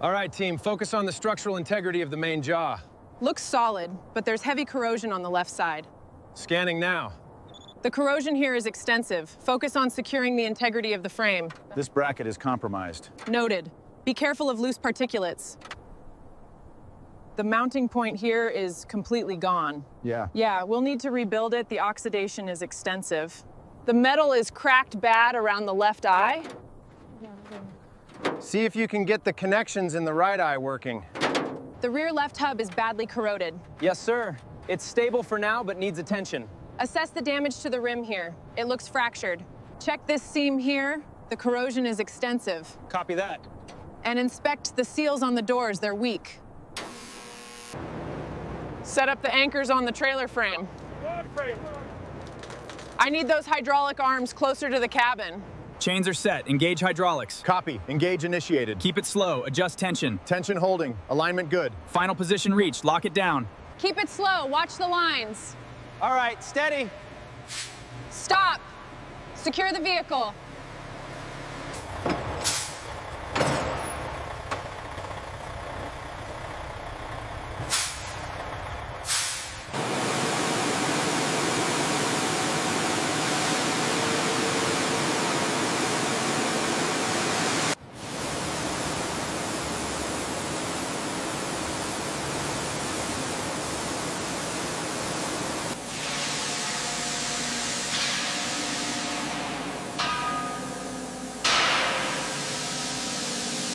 All right, team, focus on the structural integrity of the main jaw. Looks solid, but there's heavy corrosion on the left side. Scanning now. The corrosion here is extensive. Focus on securing the integrity of the frame. This bracket is compromised. Noted. Be careful of loose particulates. The mounting point here is completely gone. Yeah, we'll need to rebuild it. The oxidation is extensive. The metal is cracked bad around the left eye. See if you can get the connections in the right eye working. The rear left hub is badly corroded. Yes, sir. It's stable for now, but needs attention. Assess the damage to the rim here. It looks fractured. Check this seam here. The corrosion is extensive. Copy that. And inspect the seals on the doors. They're weak. Set up the anchors on the trailer frame. I need those hydraulic arms closer to the cabin. Chains are set. Engage hydraulics. Copy. Engage initiated. Keep it slow. Adjust tension. Tension holding. Alignment good. Final position reached. Lock it down. Keep it slow. Watch the lines. All right, steady. Stop. Secure the vehicle.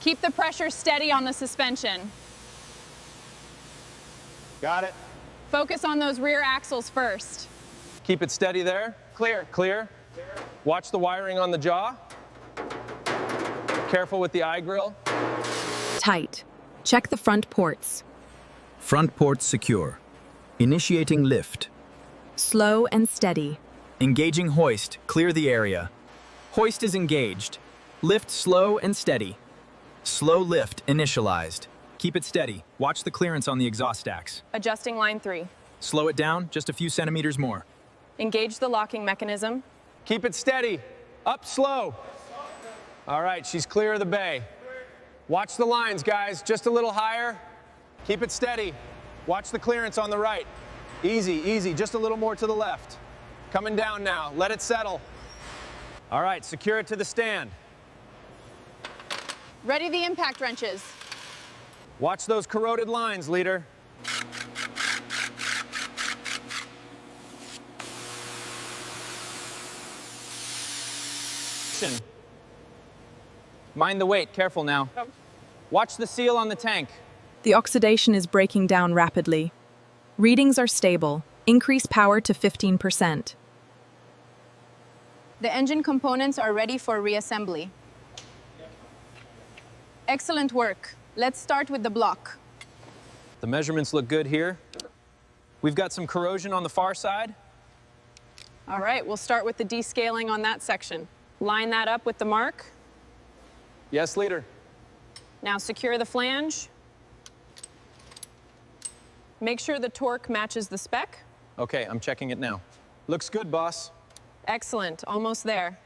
Keep the pressure steady on the suspension. Got it. Focus on those rear axles first. Keep it steady there. Clear. Clear. Watch the wiring on the jaw. Careful with the eye grill. Tight. Check the front ports. Front ports secure. Initiating lift. Slow and steady. Engaging hoist. Clear the area. Hoist is engaged. Lift slow and steady. Slow lift initialized. Keep it steady. Watch the clearance on the exhaust stacks. Adjusting line 3. Slow it down just a few centimeters more. Engage the locking mechanism. Keep it steady. Up slow. All right, she's clear of the bay. Watch the lines, guys. Just a little higher. Keep it steady. Watch the clearance on the right. Easy, easy. Just a little more to the left. Coming down now. Let it settle. All right, secure it to the stand. Ready the impact wrenches. Watch those corroded lines, leader. Mind the weight, careful now. Watch the seal on the tank. The oxidation is breaking down rapidly. Readings are stable. Increase power to 15%. The engine components are ready for reassembly. Excellent work. Let's start with the block. The measurements look good here. We've got some corrosion on the far side. All right, we'll start with the descaling on that section. Line that up with the mark. Yes, leader. Now secure the flange. Make sure the torque matches the spec. Okay, I'm checking it now. Looks good, boss. Excellent, almost there.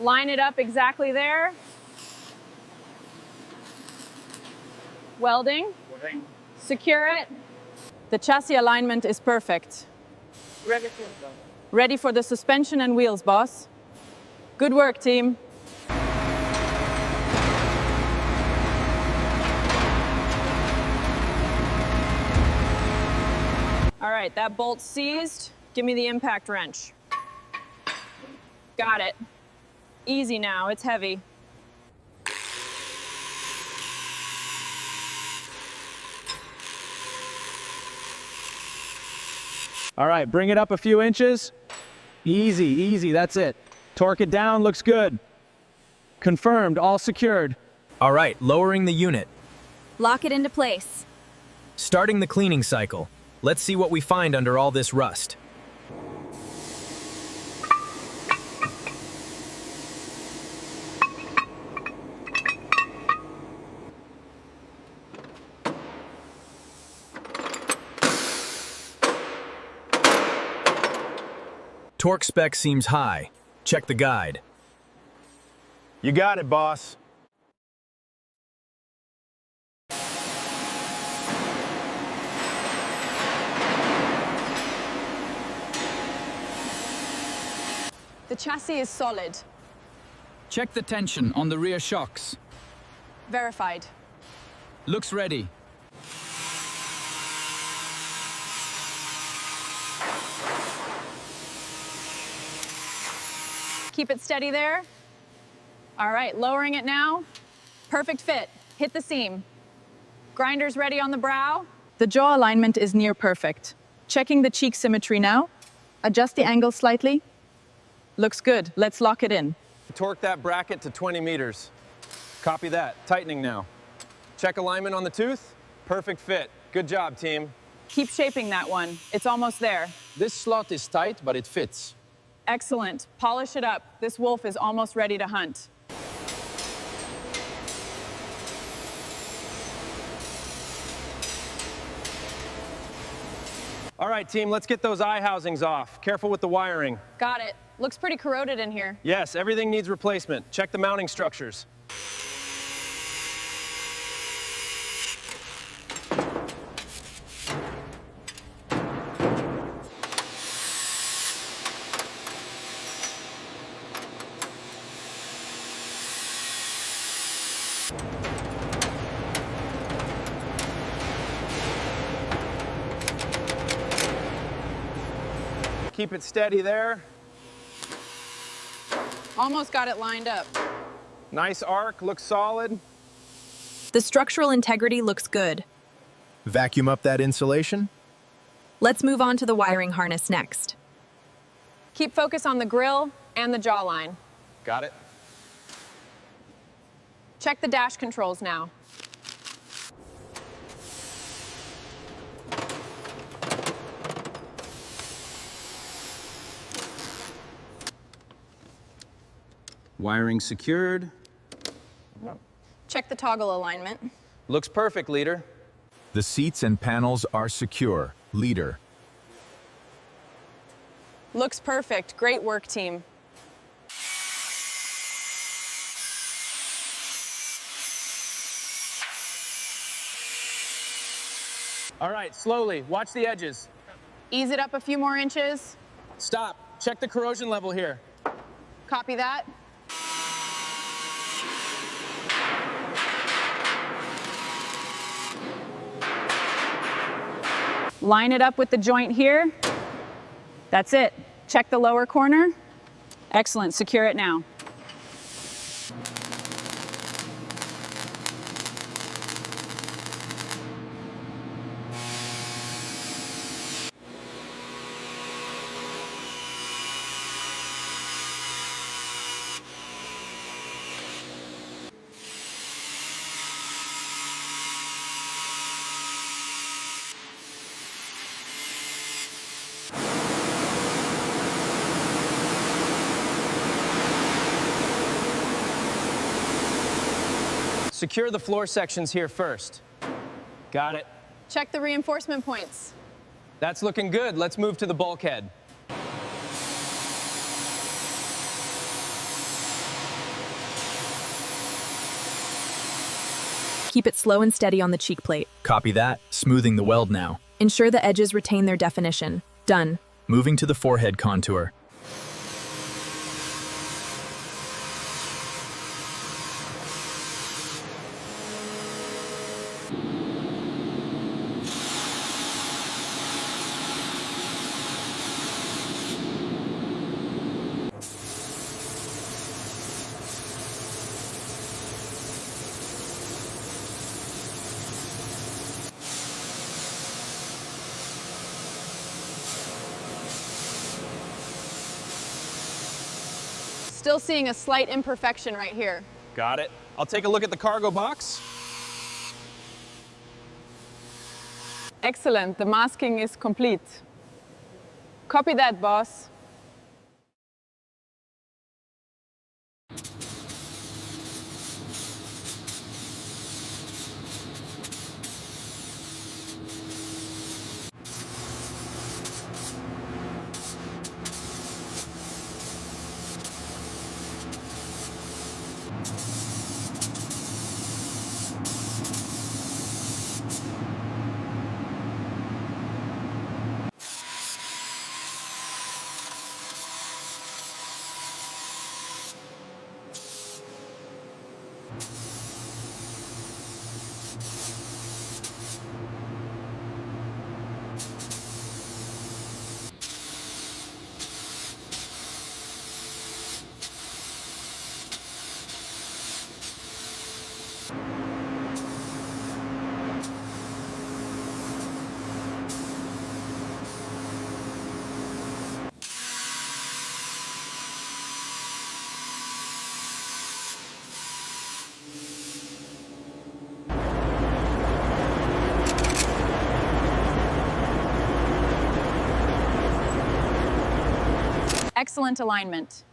Line it up exactly there. Welding. Secure it. The chassis alignment is perfect. Ready for the suspension and wheels, boss. Good work, team. All right, that bolt's seized. Give me the impact wrench. Got it. Easy now, it's heavy. All right, bring it up a few inches. Easy, easy, that's it. Torque it down, looks good. Confirmed, all secured. All right, lowering the unit. Lock it into place. Starting the cleaning cycle. Let's see what we find under all this rust. Torque spec seems high. Check the guide. You got it, boss. The chassis is solid. Check the tension on the rear shocks. Verified. Looks ready. Keep it steady there. All right, lowering it now. Perfect fit. Hit the seam. Grinders ready on the brow. The jaw alignment is near perfect. Checking the cheek symmetry now. Adjust the angle slightly. Looks good. Let's lock it in. Torque that bracket to 20 meters. Copy that. Tightening now. Check alignment on the tooth. Perfect fit. Good job, team. Keep shaping that one. It's almost there. This slot is tight, but it fits. Excellent. Polish it up. This wolf is almost ready to hunt. All right, team, let's get those eye housings off. Careful with the wiring. Got it. Looks pretty corroded in here. Yes, everything needs replacement. Check the mounting structures. Keep it steady there. Almost got it lined up. Nice arc, looks solid. The structural integrity looks good. Vacuum up that insulation. Let's move on to the wiring harness next. Keep focus on the grill and the jawline. Got it. Check the dash controls now. Wiring secured. Check the toggle alignment. Looks perfect, leader. The seats and panels are secure. Leader. Looks perfect. Great work, team. All right, slowly. Watch the edges. Ease it up a few more inches. Stop. Check the corrosion level here. Copy that. Line it up with the joint here. That's it. Check the lower corner. Excellent. Secure it now. Secure the floor sections here first. Got it. Check the reinforcement points. That's looking good. Let's move to the bulkhead. Keep it slow and steady on the cheek plate. Copy that. Smoothing the weld now. Ensure the edges retain their definition. Done. Moving to the forehead contour. Still seeing a slight imperfection right here. Got it. I'll take a look at the cargo box. Excellent, the masking is complete. Copy that, boss. Excellent alignment.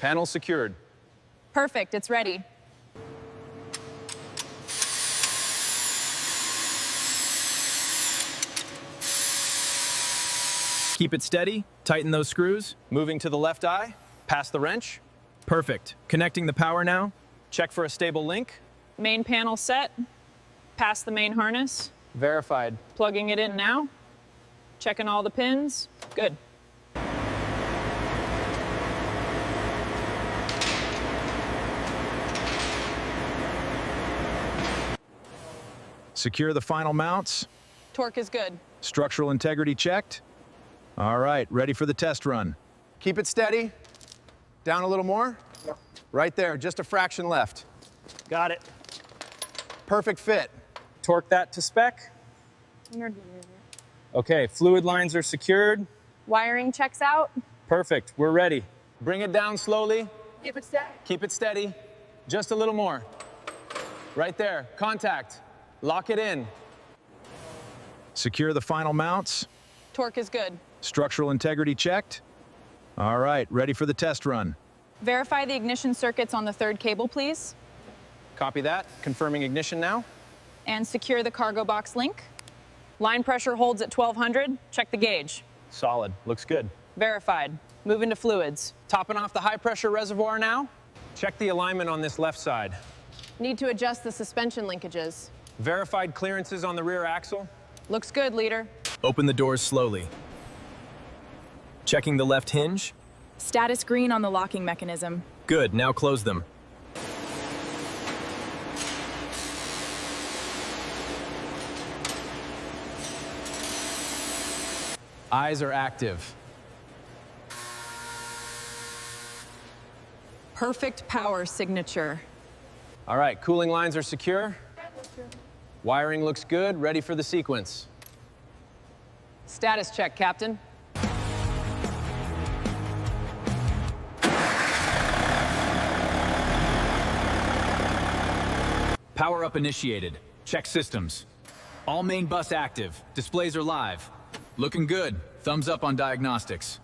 Panel secured. Perfect, it's ready. Keep it steady, tighten those screws. Moving to the left eye, past the wrench. Perfect. Connecting the power now. Check for a stable link. Main panel set. Past the main harness. Verified. Plugging it in now. Checking all the pins. Good. Secure the final mounts. Torque is good. Structural integrity checked. All right, ready for the test run. Keep it steady. Down a little more. Right there, just a fraction left. Got it. Perfect fit. Torque that to spec. Okay, fluid lines are secured. Wiring checks out. Perfect, we're ready. Bring it down slowly. Keep it steady. Keep it steady. Just a little more. Right there, contact. Lock it in. Secure the final mounts. Torque is good. Structural integrity checked. All right, ready for the test run. Verify the ignition circuits on the third cable, please. Copy that. Confirming ignition now. And secure the cargo box link. Line pressure holds at 1200. Check the gauge. Solid. Looks good. Verified. Move into fluids. Topping off the high pressure reservoir now. Check the alignment on this left side. Need to adjust the suspension linkages. Verified clearances on the rear axle. Looks good, leader. Open the doors slowly. Checking the left hinge. Status green on the locking mechanism. Good, now close them. Eyes are active. Perfect power signature. All right, cooling lines are secure. Wiring looks good, ready for the sequence. Status check, Captain. Power up initiated. Check systems. All main bus active. Displays are live. Looking good. Thumbs up on diagnostics.